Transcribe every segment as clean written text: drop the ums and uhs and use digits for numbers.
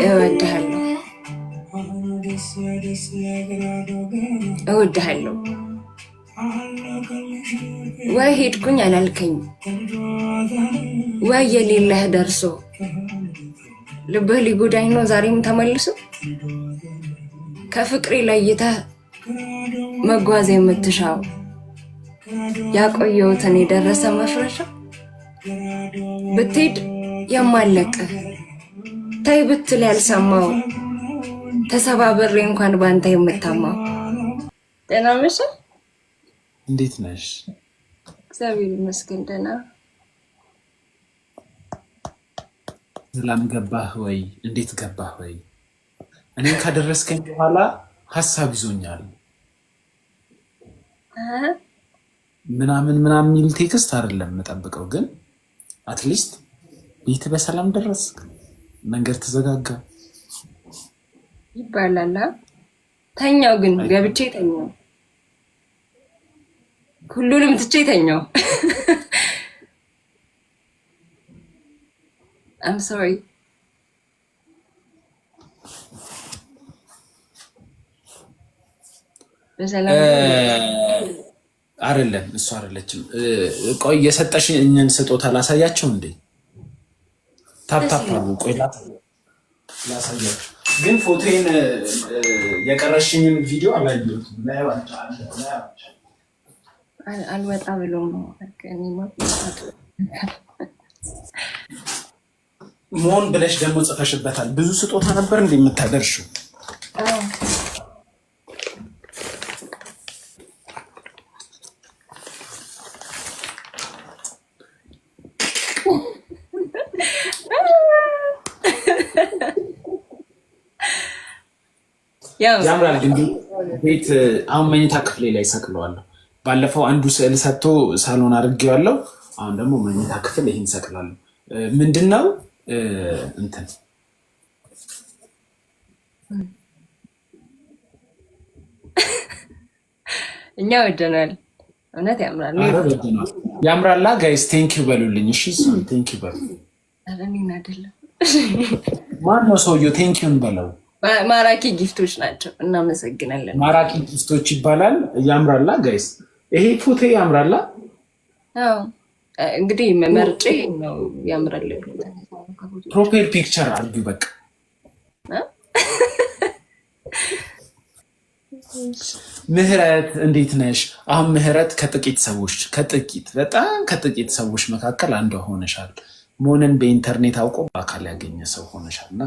እወድሃለሁ እወድሃለሁ ወይ ሄድኩኝ አላልከኝ ወይ የሌለህ ደርሶ ልብህ ሊጎዳኝ ነው ዛሬም ተመልሶ ከፍቅሬ ለይተህ መጓዝ የምትሻው ያቆየሁትን የደረሰ መፍረሻ ብትሄድ የማለቅህ ታይ ብትል ያልሰማው ተሰባብሬ እንኳን ባንተ የምታማው ደህና ነሽ? እንዴት ነሽ? እግዚአብሔር ይመስገን ደህና። ሰላም ገባህ ወይ? እንዴት ገባህ ወይ? እኔን ካደረስከኝ በኋላ ሀሳብ ይዞኛል ምናምን የሚል ቴክስት አይደለም የምጠብቀው፣ ግን አትሊስት ቤት በሰላም ደረስክ፣ መንገድ ተዘጋጋ ይባላል። ተኛው ግን ገብቼ ተኛው፣ ሁሉንም ትቼ ተኛው። I'm sorry. አይደለም እሱ አይደለችም። ቆይ የሰጠሽኝን ስጦታ ላሳያቸው እንዴ? ታፕታፕ አሉ። ቆይ ላሳያቸው፣ ግን ፎቶዬን የቀረሽኝን ቪዲዮ አላየሁትም። አልወጣ ብሎ ነው ሞን ብለሽ ደግሞ ጽፈሽበታል። ብዙ ስጦታ ነበር እንዴ የምታደርሽው? ያምራል። ግን ቤት አሁን መኝታ ክፍሌ ላይ ሰቅለዋለሁ። ባለፈው አንዱ ስዕል ሰጥቶ ሳሎን አድርጌዋለሁ። አሁን ደግሞ መኝታ ክፍል ይሄን ሰቅላለሁ። ምንድነው እንትን እኛ ወደናል። እውነት ያምራል። ያምራላ ጋይስ ቴንኪው በሉልኝ። እሺ ቴንኪው በሉ። አረኒና አይደለም ማን ነው ሰውየው? ቴንኪውን በለው። ማራኪ ጊፍቶች ናቸው። እናመሰግናለን። ማራኪ ጊፍቶች ይባላል። ያምራላ ጋይስ፣ ይሄ ፎቶ ያምራላ። አዎ እንግዲህ መመርጬ ነው ያምራል። ፕሮፌል ፒክቸር አድርጊ በቃ። ምህረት እንዴት ነሽ? አሁን ምህረት በጣም ከጥቂት ሰዎች መካከል አንዷ ሆነሻል። ሞንን በኢንተርኔት አውቆ በአካል ያገኘ ሰው ሆነሻል። እና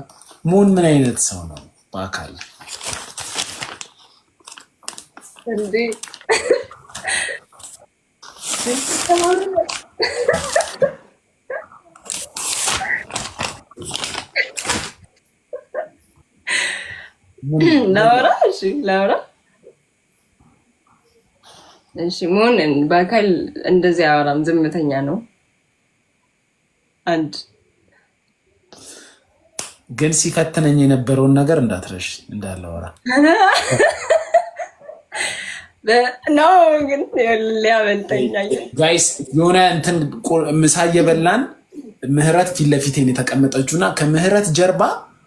ሞን ምን አይነት ሰው ነው በአካል? እንዴ ላውራ እሺ። ሞን በአካል እንደዚህ አወራም፣ ዝምተኛ ነው። አንድ ግን ሲፈትነኝ የነበረውን ነገር እንዳትረሽ እንዳላወራ ነው። ግን ሊያመልጠኝ ጋይስ የሆነ እንትን ምሳ እየበላን ምህረት ፊት ለፊቴን የተቀመጠችውና ከምህረት ጀርባ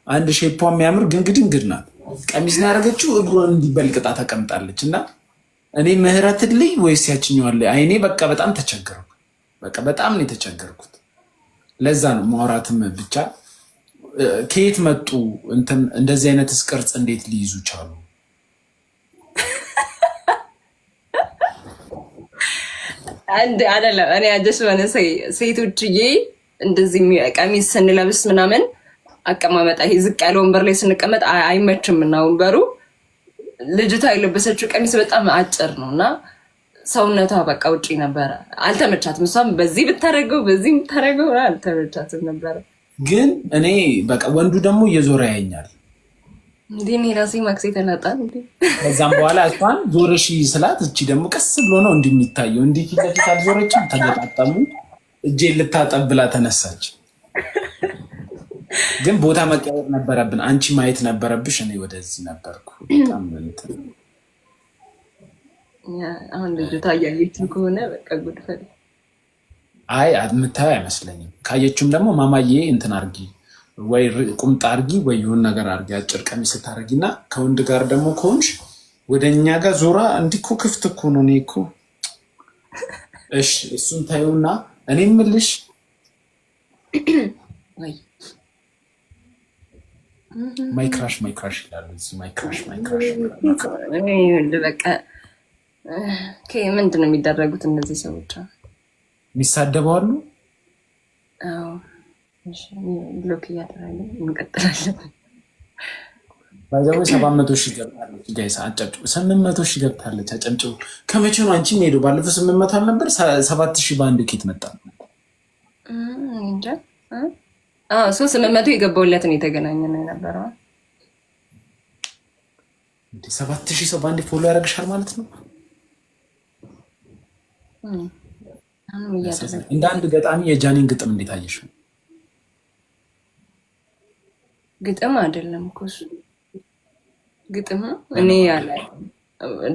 አንድ ሼፖ የሚያምር ግንግድ ናት። ቀሚስ ነው ያደረገችው፣ እግሯን እንዲበልቅጣ ተቀምጣለች። እና እኔ ምህረት ልይ ወይስ ያችኛዋለ? አይኔ በቃ በጣም ተቸገርኩ። በቃ በጣም ነው የተቸገርኩት። ለዛ ነው ማውራትም ብቻ። ከየት መጡ? እንትን እንደዚህ አይነትስ ቅርጽ እንዴት ሊይዙ ቻሉ? አንድ አይደለም። እኔ አጀስ ሆነ ሴቶችዬ እንደዚህ ቀሚስ ስንለብስ ምናምን አቀማመጣ ይሄ ዝቅ ያለ ወንበር ላይ ስንቀመጥ አይመችም እና ወንበሩ። ልጅቷ የለበሰችው ቀሚስ በጣም አጭር ነው እና ሰውነቷ በቃ ውጪ ነበረ። አልተመቻትም። እሷም በዚህ ብታረገው አልተመቻትም ነበረ። ግን እኔ በቃ ወንዱ ደግሞ እየዞረ ያየኛል። እንዲህ እኔ ራሴ ማክሴ ተናጣን እንዴ። ከዛም በኋላ እሷን ዞረሽ ስላት እቺ ደግሞ ቀስ ብሎ ነው እንዲህ የሚታየው። እንዲህ ፊት ለፊት አልዞረችም። ተገጣጠሙ። እጄን ልታጠብ ብላ ተነሳች። ግን ቦታ መቀየር ነበረብን። አንቺ ማየት ነበረብሽ፣ እኔ ወደዚህ ነበርኩ። በጣም እንትን አሁን ልጅቷ እያየችው ከሆነ በቃ ጉድፈል። አይ የምታየው አይመስለኝም። ካየችውም ደግሞ ማማዬ እንትን አድርጊ ወይ ቁምጣ አርጊ ወይ የሆነ ነገር አርጊ፣ አጭር ቀሚስ ስታረጊና ከወንድ ጋር ደግሞ ከሆንሽ ወደ እኛ ጋር ዞራ እንዲህ እኮ ክፍት እኮ ነው። እኔ እኮ እሺ እሱን ታዩና እኔ የምልሽ ማይክራሽ ይላሉ እዚህ ማይክራሽ በቃ ምንድን ነው የሚደረጉት እነዚህ ሰዎች? የሚሳደበዋሉ። ብሎክ እያደረግን እንቀጥላለን። ባይዘው 700 ሺህ ገብታለች ጋይስ፣ አጨብጭቡ። 800 ሺህ ገብታለች፣ አጨብጭቡ። ከመቼ ነው አንቺ ሄዱ? ባለፈው 800 አልነበር? 7000 በአንድ ኬት መጣ እንጃ። 800 የገባውለት ነው የተገናኘ ነው የነበረው። 7000 ሰው በአንድ ፎሎ ያደርግሻል ማለት ነው። እንደ አንድ ገጣሚ የጃኒን ግጥም እንዴት አየሽ? ግጥም አይደለም እኮ እሱ ግጥም እኔ ያለ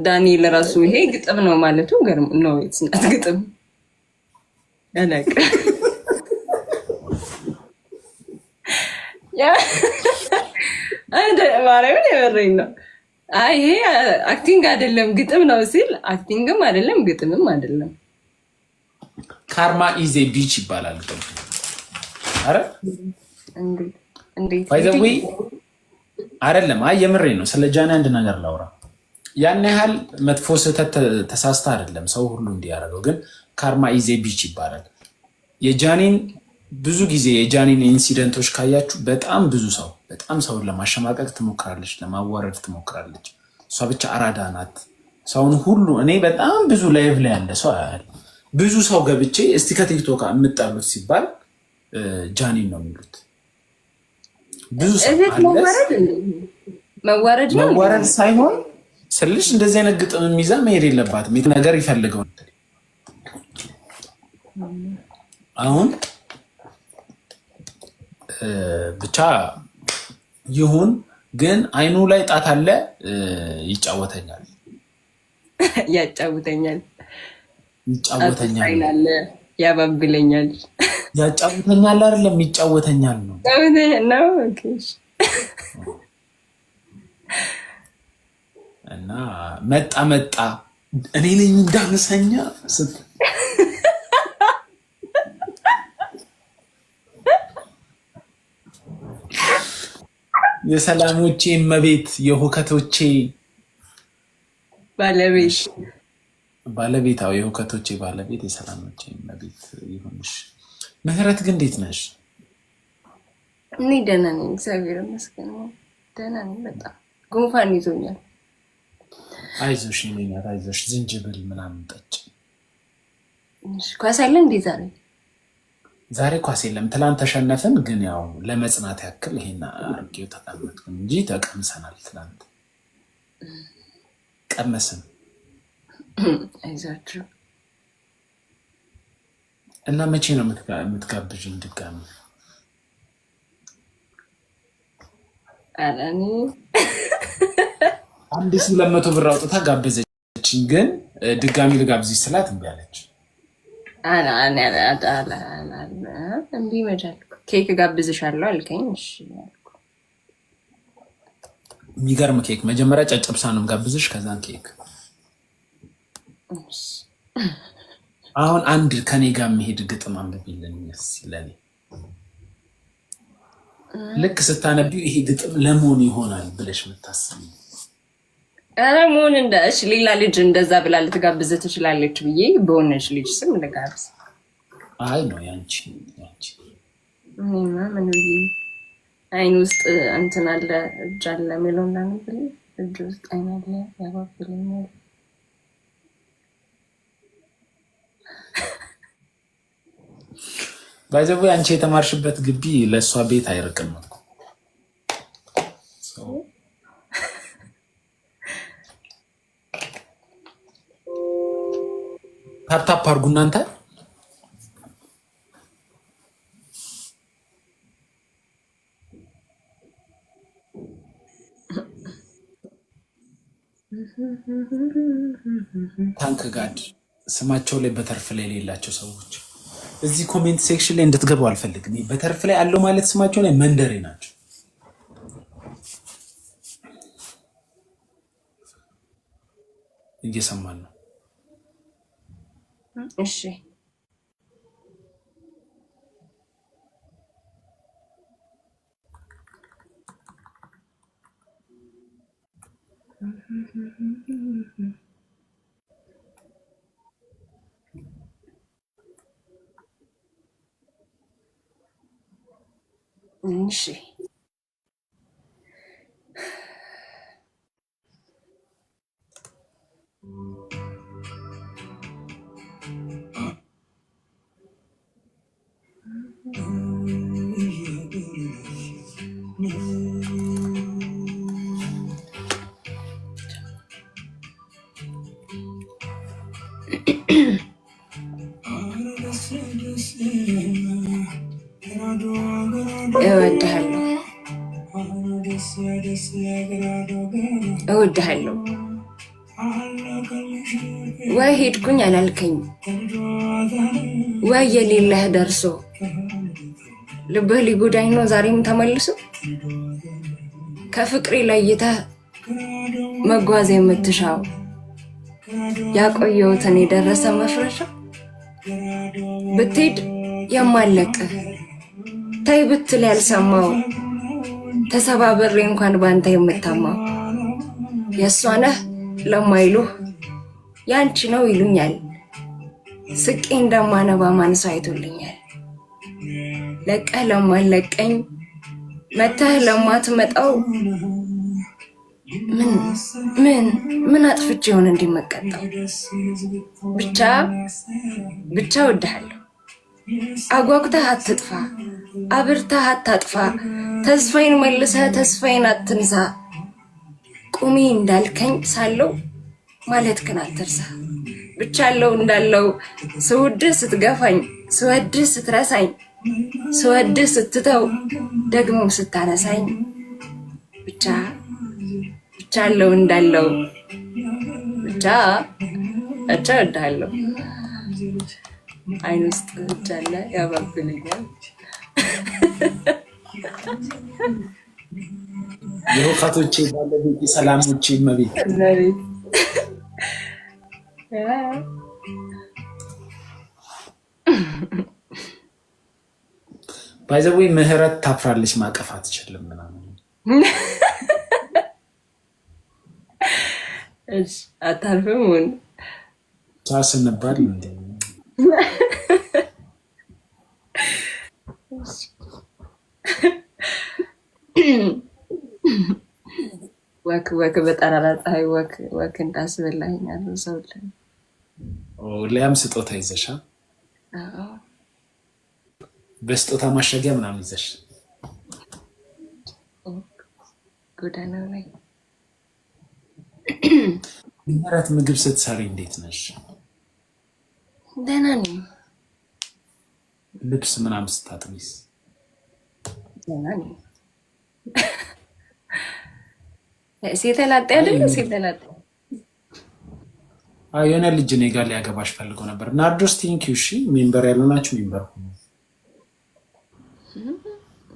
ዳንኤል ራሱ ይሄ ግጥም ነው ማለቱ ገርም ነው። ጽናት ግጥም ያለቀ አንተ ማርያምን የበረኝ ነው። አይ ይሄ አክቲንግ አይደለም ግጥም ነው ሲል አክቲንግም አይደለም ግጥምም አይደለም። ካርማ ኢዜ ቢች ይባላል። አረ እንዴት ባይዘዊ አይደለም። አይ የምሬ ነው። ስለ ጃኒ አንድ ነገር ላውራ። ያን ያህል መጥፎ ስህተት ተሳስታ አይደለም ሰው ሁሉ እንዲያደርገው፣ ግን ካርማ ኢዜ ቢች ይባላል። የጃኒን ብዙ ጊዜ የጃኒን ኢንሲደንቶች ካያችሁ በጣም ብዙ ሰው በጣም ሰውን ለማሸማቀቅ ትሞክራለች፣ ለማዋረድ ትሞክራለች። እሷ ብቻ አራዳ ናት። ሰውን ሁሉ እኔ በጣም ብዙ ላይቭ ላይ ያለ ሰው ያያል። ብዙ ሰው ገብቼ እስቲ ከቲክቶክ የምጣሉት ሲባል ጃኒን ነው የሚሉት። ብዙ ሰው መዋረድ ሳይሆን ስልሽ እንደዚህ አይነት ግጥም የሚይዛ መሄድ የለባትም። የት ነገር ይፈልገው አሁን ብቻ ይሁን። ግን አይኑ ላይ ጣት አለ። ይጫወተኛል ያጫውተኛል ያባብለኛል። ያጫውተኛል አይደለም ይጫወተኛል ነው። እና መጣ እኔ ነኝ እንዳንሰኛ የሰላሞቼ እመቤት የሁከቶቼ ባለቤት የሁከቶቼ ባለቤት የሰላሞቼ እመቤት ይሁንሽ። ምህረት ግን እንዴት ነሽ? እኔ ደህና ነኝ፣ እግዚአብሔር ይመስገን ደህና ነኝ። በጣም ጉንፋን ይዞኛል። አይዞሽ ይለኛል። አይዞሽ ዝንጅብል ምናምን ጠጭ። ኳስ አለ እንዴ ዛሬ? ዛሬ ኳስ የለም። ትላንት ተሸነፍን፣ ግን ያው ለመጽናት ያክል ይሄን አርጌው ተቀመጥኩ እንጂ ተቀምሰናል። ትላንት ቀመስን። አይዛችሁ እና መቼ ነው የምትጋብዥኝ ድጋሚ? አላኒ አንድ 200 ብር አውጥታ ጋበዘችኝ፣ ግን ድጋሚ ልጋብዝሽ ስላት እምቢ አለች። እምቢ መቻል ኬክ ጋብዝሻለሁ አልከኝ። እሺ የሚገርም ኬክ። መጀመሪያ ጨጨብሳ ነው ጋብዝሽ፣ ከዛን ኬክ። አሁን አንድ ከኔ ጋር የሚሄድ ግጥም አንብቢልን ለኔ። ልክ ስታነቢው ይሄ ግጥም ለመሆን ይሆናል ብለሽ የምታስብ አረሙን እንደሽ ሌላ ልጅ እንደዛ ብላ ልትጋብዝ ትችላለች ብዬ በሆነች ልጅ ስም ልጋብዝ። አይ ነው ያንቺ ምን አይን ውስጥ እንትን አለ እጅ አለ የሚለውና ነው። እጅ ውስጥ አይን አለ ያባብለኛል። ባይዘው አንቺ የተማርሽበት ግቢ ለእሷ ቤት አይርቅም እኮ። ታፕታፕ አድርጉ እናንተ። ታንክ ጋድ ስማቸው ላይ በተርፍ ላይ የሌላቸው ሰዎች እዚህ ኮሜንት ሴክሽን ላይ እንድትገቡ አልፈልግም። በተርፍ ላይ አለው ማለት ስማቸው ላይ መንደሬ ናቸው። እየሰማን ነው። እሺ እሺ እወድሃለሁ ወይ ሄድኩኝ አላልከኝ ወይ የሌለህ ደርሶ ልብህ ሊጎዳኝ ነው ዛሬም ተመልሶ ከፍቅሬ ለይተህ መጓዝ የምትሻው ያቆየሁትን የደረሰ መፍረሻ ብትሄድ የማለቅህ ታይ ብትል ያልሰማው ተሰባብሬ እንኳን ባንተ የምታማው የእሷ ነህ ለማይሉህ ያንቺ ነው ይሉኛል ስቄ እንደማነባ ማንሳ አይቶልኛል ለቀህ ለማለቀኝ መተህ ለማትመጣው ምን አጥፍቼ ይሆን እንዲመቀጣው ብቻ እወድሃለሁ አጓጉተህ አትጥፋ አብርተህ አታጥፋ ተስፋዬን መልሰህ ተስፋዬን አትንሳ ቁሚ እንዳልከኝ ሳለው ማለት ግን አትርሳ ብቻ አለው እንዳለው ስወድህ ስትገፋኝ ስወድህ ስትረሳኝ ስወድህ ስትተው ደግሞ ስታነሳኝ ብቻ አለው እንዳለው ብቻ እወድሃለሁ አይን ውስጥ እጃለ ያባብልኛል የወፋቶቼ ባለቤት ሰላሞቼ መቤት ባይዘዌ ምህረት ታፍራለች ማቀፍ አትችልም ምናምን እሺ አታልፍም ምን ታስነባል እንዴ ወክ በጠራራ ፀሐይ ወክ እንዳስበላኛል ሰው ሊያም ስጦታ ይዘሻ በስጦታ ማሸጊያ ምናምን ይዘሽ ጎዳና ላይ ምህረት ምግብ ስትሰሪ እንዴት ነሽ? ደህና ነኝ። ልብስ ምናምን ስታጥቢስ? ደህና ነኝ። ሴት ላጤ አይደለ? ሴት ላጤ የሆነ ልጅ እኔ ጋር ሊያገባሽ ፈልጎ ነበር። ናርዶስ ቲንኪው። እሺ ሜምበር ያልሆናችሁ ሜምበር ሁኑ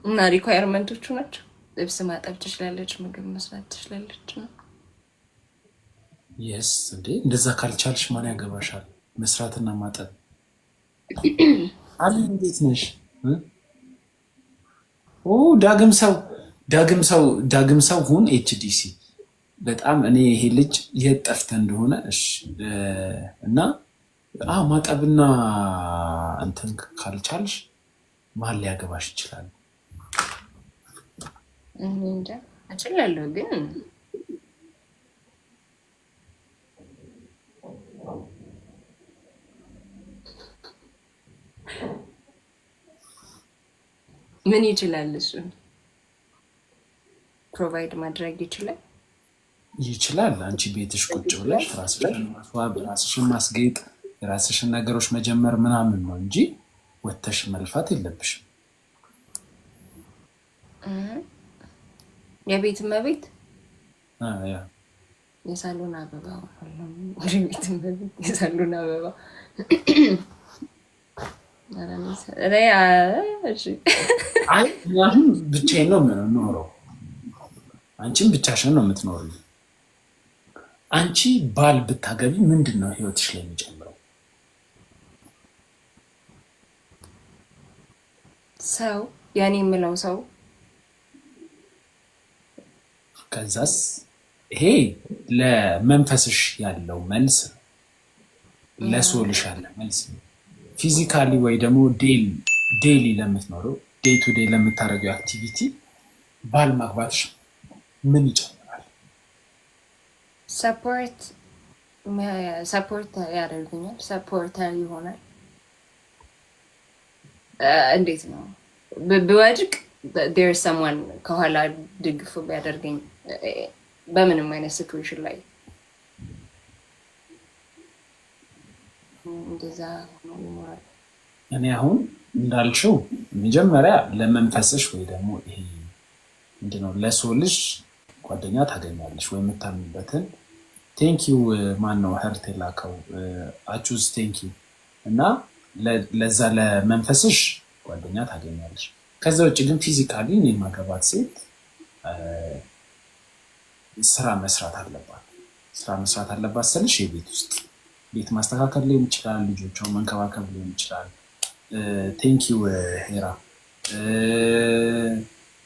እና ሪኳየርመንቶቹ ናቸው። ልብስ ማጠብ ትችላለች፣ ምግብ መስራት ትችላለች ነው። የስ እንዴ እንደዛ ካልቻልሽ ማን ያገባሻል? መስራትና ማጠብ አለ። እንዴት ነሽ? ዳግም ሰው ሁን ኤችዲሲ በጣም እኔ ይሄ ልጅ የት ጠፍተህ እንደሆነ እሺ። እና ማጠብና እንትን ካልቻልሽ ማን ሊያገባሽ ይችላል? እንጃ እችላለሁ ግን ምን ይችላል? እሱ ፕሮቫይድ ማድረግ ይችላል። አንቺ ቤትሽ ቁጭ ብለሽ ራስሽን ማስዋብ፣ ራስሽን ማስጌጥ፣ የራስሽን ነገሮች መጀመር ምናምን ነው እንጂ ወተሽ መልፋት የለብሽም። የቤት እመቤት የሳሎን አበባ የሳሎን አበባ አይ አሁን ብቻዬን ነው የምኖረው፣ አንቺም ብቻሽን ነው የምትኖሪው። አንቺ ባል ብታገቢ ምንድን ነው ህይወትሽ ላይ የሚጨምረው? ሰው ያኔ የምለው ሰው። ከዛስ ይሄ ለመንፈስሽ ያለው መልስ ነው፣ ለሶልሽ ያለ መልስ ነው። ፊዚካሊ ወይ ደግሞ ዴይሊ ለምትኖረው ዴይ ቱ ዴይ ለምታደርገው አክቲቪቲ ባል ማግባትሽ ምን ይጨምራል? ሰፖርት ያደርጉኛል፣ ሰፖርተር ይሆናል። እንዴት ነው ብወድቅ ዴር ሰምዋን ከኋላ ድግፍ ቢያደርገኝ በምንም አይነት ሲትዌሽን ላይ እንደዛ ነው ይኖራል። እኔ አሁን እንዳልሽው መጀመሪያ ለመንፈስሽ ወይ ደግሞ ይሄ ምንድነው ለሶልሽ ጓደኛ ታገኛለሽ ወይ የምታምንበትን። ቴንኪዩ ማን ነው ህርት የላከው አቹዝ ቴንኪዩ። እና ለዛ ለመንፈስሽ ጓደኛ ታገኛለሽ። ከዛ ውጭ ግን ፊዚካሊ እኔ የማገባት ሴት ስራ መስራት አለባት። ስራ መስራት አለባት ስልሽ የቤት ውስጥ ቤት ማስተካከል ሊሆን ይችላል፣ ልጆቿን መንከባከብ ሊሆን ይችላል። ቴንኪዩ ሄራ።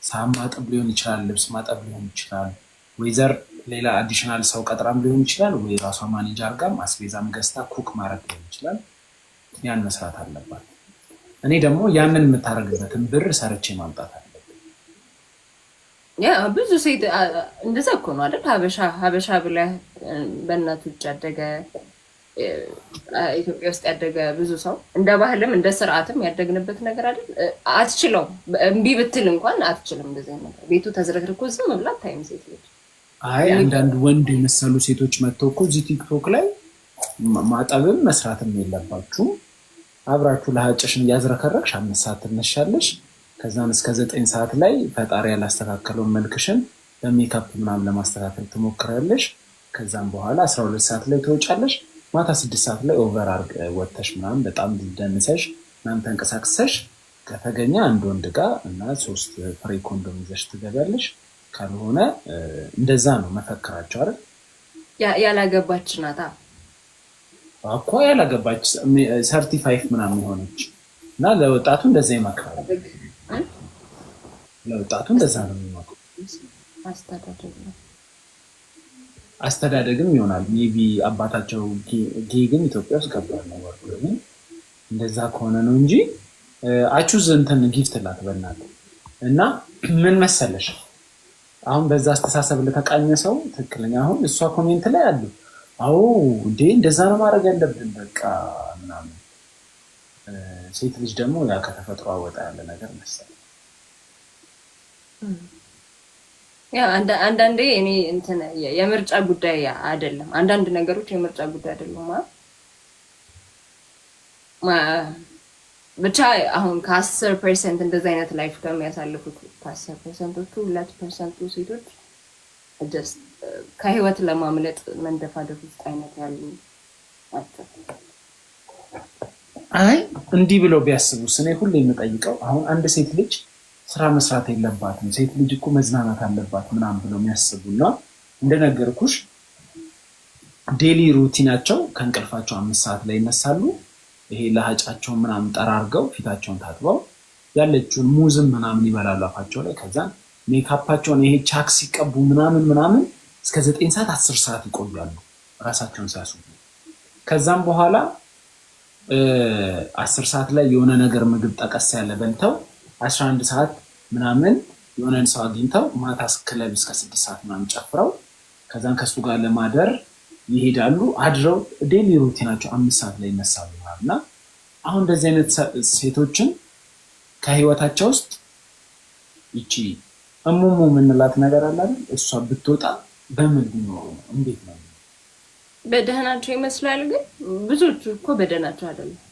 ሳህን ማጠብ ሊሆን ይችላል፣ ልብስ ማጠብ ሊሆን ይችላል። ወይዘር ሌላ አዲሽናል ሰው ቀጥራም ሊሆን ይችላል፣ ወይ ራሷ ማኔጅ አርጋም አስቤዛም ገዝታ ኩክ ማድረግ ሊሆን ይችላል። ያን መስራት አለባት። እኔ ደግሞ ያንን የምታደርግበትን ብር ሰርቼ ማምጣት አለብን። ያ ብዙ ሴት እንደዛ እኮ ነው አይደል? ሀበሻ ብለህ በእናቱ ውጭ ያደገ ኢትዮጵያ ውስጥ ያደገ ብዙ ሰው እንደ ባህልም እንደ ስርዓትም ያደግንበት ነገር አይደል? አትችለውም። እምቢ ብትል እንኳን አትችልም። እንደዚህ ነገር ቤቱ ተዝረክርኮ ዝም ብላ ታይም ሴት ልጅ። አይ አንዳንድ ወንድ የመሰሉ ሴቶች መጥተው እኮ እዚህ ቲክቶክ ላይ ማጠብም መስራትም የለባችሁም አብራችሁ ለሀጭሽን እያዝረከረክሽ 5 ሰዓት ትነሻለሽ። ከዛም እስከ 9 ሰዓት ላይ ፈጣሪ ያላስተካከለውን መልክሽን በሜካፕ ምናምን ለማስተካከል ትሞክራለሽ። ከዛም በኋላ 12 ሰዓት ላይ ትወጫለሽ። ማታ 6 ሰዓት ላይ ኦቨር አርግ ወጥተሽ ምናምን በጣም ደንሰሽ ምናምን ተንቀሳቅሰሽ ከተገኘ አንድ ወንድ ጋር እና 3 ፍሬ ኮንዶም ይዘሽ ትገቢያለሽ። ካልሆነ እንደዛ ነው መፈክራቸው አይደል? ያላገባች ናታ እኮ ያላገባች 35 ምናምን የሆነች እና ለወጣቱ እንደዛ ይመክራል። ለወጣቱ እንደዛ ነው የሚመክሩ። አስተዳደግም ይሆናል ሜቢ አባታቸው ጌ ግን ኢትዮጵያ ውስጥ ከባድ ነው ወርዶ ግን እንደዛ ከሆነ ነው እንጂ አቹዝ እንትን ጊፍት ላት በእናትህ። እና ምን መሰለሽ አሁን በዛ አስተሳሰብ ለተቃኘ ሰው ትክክለኛ አሁን እሷ ኮሜንት ላይ አሉ አዎ እንዴ እንደዛ ነው ማድረግ ያለብን በቃ ምናምን። ሴት ልጅ ደግሞ ያ ከተፈጥሮ ወጣ ያለ ነገር መሰለኝ። ያ አንዳንዴ እኔ እንትን የምርጫ ጉዳይ አይደለም። አንዳንድ ነገሮች የምርጫ ጉዳይ አይደሉም። ብቻ አሁን ከ10% እንደዚህ አይነት ላይፍ ከሚያሳልፉት ከ10%ዎቹ 2% ሴቶች ጀስት ከህይወት ለማምለጥ መንደፋደፍ ውስጥ አይነት ያሉ ናቸው። አይ እንዲህ ብለው ቢያስቡስ? እኔ ሁሌ የምጠይቀው አሁን አንድ ሴት ልጅ ስራ መስራት የለባትም ሴት ልጅ እኮ መዝናናት አለባት ምናምን ብለው የሚያስቡና እንደነገርኩሽ ዴሊ ሩቲናቸው ከእንቅልፋቸው 5 ሰዓት ላይ ይነሳሉ። ይሄ ለሀጫቸውን ምናምን ጠራርገው ፊታቸውን ታጥበው ያለችውን ሙዝም ምናምን ይበላሉ አፋቸው ላይ። ከዛን ሜካፓቸውን ይሄ ቻክ ሲቀቡ ምናምን እስከ 9 ሰዓት 10 ሰዓት ይቆያሉ ራሳቸውን ሲያስቡ። ከዛም በኋላ 10 ሰዓት ላይ የሆነ ነገር ምግብ ጠቀስ ያለ በልተው 11 ሰዓት ምናምን የሆነን ሰው አግኝተው ማታ ክለብ እስከ 6 ሰዓት ምናምን ጨፍረው ከዛን ከሱ ጋር ለማደር ይሄዳሉ። አድረው ዴሊ ሩቲናቸው 5 ሰዓት ላይ ይነሳሉ እና አሁን እንደዚህ አይነት ሴቶችን ከህይወታቸው ውስጥ ይቺ እሙሙ የምንላት ነገር አለ አይደል? እሷ ብትወጣ በምን ሊኖሩ ነው? እንዴት ነው? በደህናቸው ይመስላል። ግን ብዙዎቹ እኮ በደህናቸው አይደለም።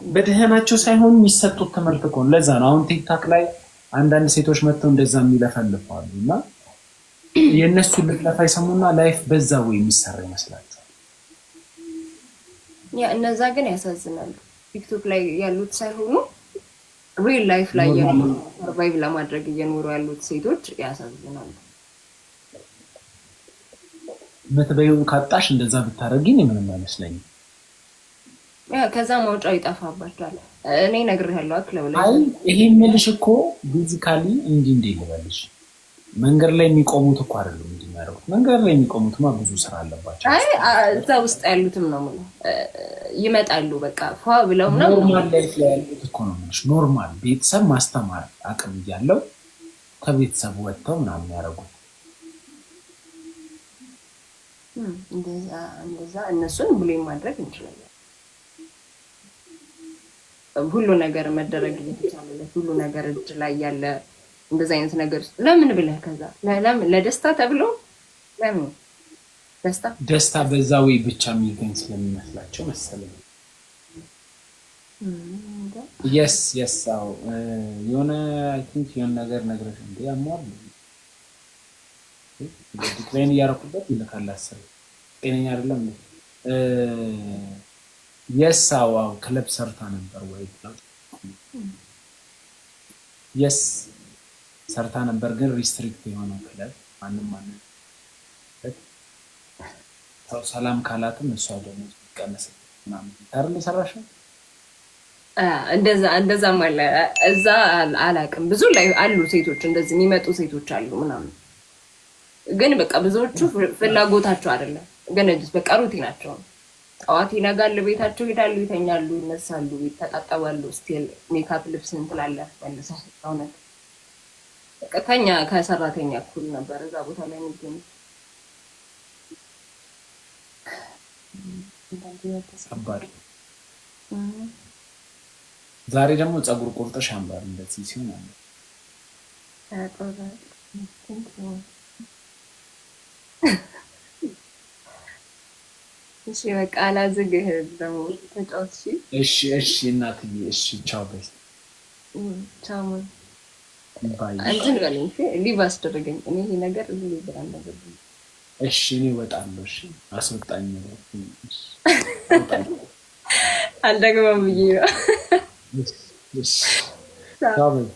በደህናቸው ሳይሆን የሚሰጡት ትምህርት እኮ ለዛ ነው። አሁን ቲክታክ ላይ አንዳንድ ሴቶች መጥተው እንደዛ የሚለፈልፋሉ እና የእነሱ ልፍለፋ ይሰሙና ላይፍ በዛ ወይ የሚሰራ ይመስላቸዋል። ያ እነዛ ግን ያሳዝናሉ። ቲክቶክ ላይ ያሉት ሳይሆኑ ሪል ላይፍ ላይ ያሉት ሰርቫይቭ ለማድረግ እየኖሩ ያሉት ሴቶች ያሳዝናሉ። ምትበይውን ካጣሽ እንደዛ ብታረጊኝ ምንም አይመስለኝም። ከዛ ማውጫው ይጠፋባቸዋል። እኔ እነግርሃለሁ አክለው ላይ አይ ይሄ የምልሽ እኮ ቤዚካሊ እንዲህ ልበልሽ፣ መንገድ ላይ የሚቆሙት እኮ አይደሉም እንዲህ የሚያደርጉት። መንገድ ላይ የሚቆሙትማ ብዙ ስራ አለባቸው። አይ እዛ ውስጥ ያሉትም ነው የምለው ይመጣሉ በቃ ፏ ብለው ነው። ኖርማል ላይፍ ላይ ያሉት እኮ ነው የምልሽ። ኖርማል ቤተሰብ ማስተማር አቅም እያለው ከቤተሰብ ወጥተው ምናምን የሚያደርጉት እንደዛ እነሱን ብሌም ማድረግ እንችላለን። ሁሉ ነገር መደረግ እየተቻለለት ሁሉ ነገር እጅ ላይ ያለ እንደዚህ አይነት ነገር ለምን ብለህ ከዛ ለምን ለደስታ ተብሎ ለምን ደስታ በዛ ወይ ብቻ የሚገኝ ስለሚመስላቸው መሰለኝ። የስ አዎ የሆነ አይ ቲንክ የሆነ ነገር ነግረሽ እንዴ አሟል ዲክላይን እያደረኩበት ይልካል። አስር ጤነኛ አይደለም የስ አዎ ክለብ ሰርታ ነበር ወይ የስ ሰርታ ነበር፣ ግን ሪስትሪክት የሆነ ክለብ ማንም ሰው ሰላም ካላትም እሷ ደግሞ ቀነሰ ምናምን ታርል ሰራሽ እንደዛ ማለት እዛ አላውቅም። ብዙ ላይ አሉ ሴቶች እንደዚህ የሚመጡ ሴቶች አሉ ምናምን፣ ግን በቃ ብዙዎቹ ፍላጎታቸው አይደለም፣ ግን በቃ ሩቲናቸው ነው። ጠዋት ይነጋል፣ ቤታቸው ይሄዳሉ፣ ይተኛሉ፣ ይነሳሉ፣ ይተጣጠባሉ፣ ስቲል ሜካፕ ልብስ እንትላለህ መልሰህ እውነት በቃ ከኛ ከሰራተኛ እኩል ነበር እዛ ቦታ ላይ የሚገኙት። ከባድ። ዛሬ ደግሞ ፀጉር ቆርጠሽ አምባር እንደዚህ ሲሆን አለ እሺ በቃ አላዝግህ ደግሞ ተጫወት። እሺ እናትዬ እሺ ቻው በይ ቻው ባይ አንተን በለኝ ሊቭ አስደረገኝ እኔ ይሄ ነገር ሊቭ አልነበረም። እሺ እኔ እወጣለሁ። እሺ አስወጣኝ ነው አልደግመም ብዬ ነው። እሺ ቻው በይ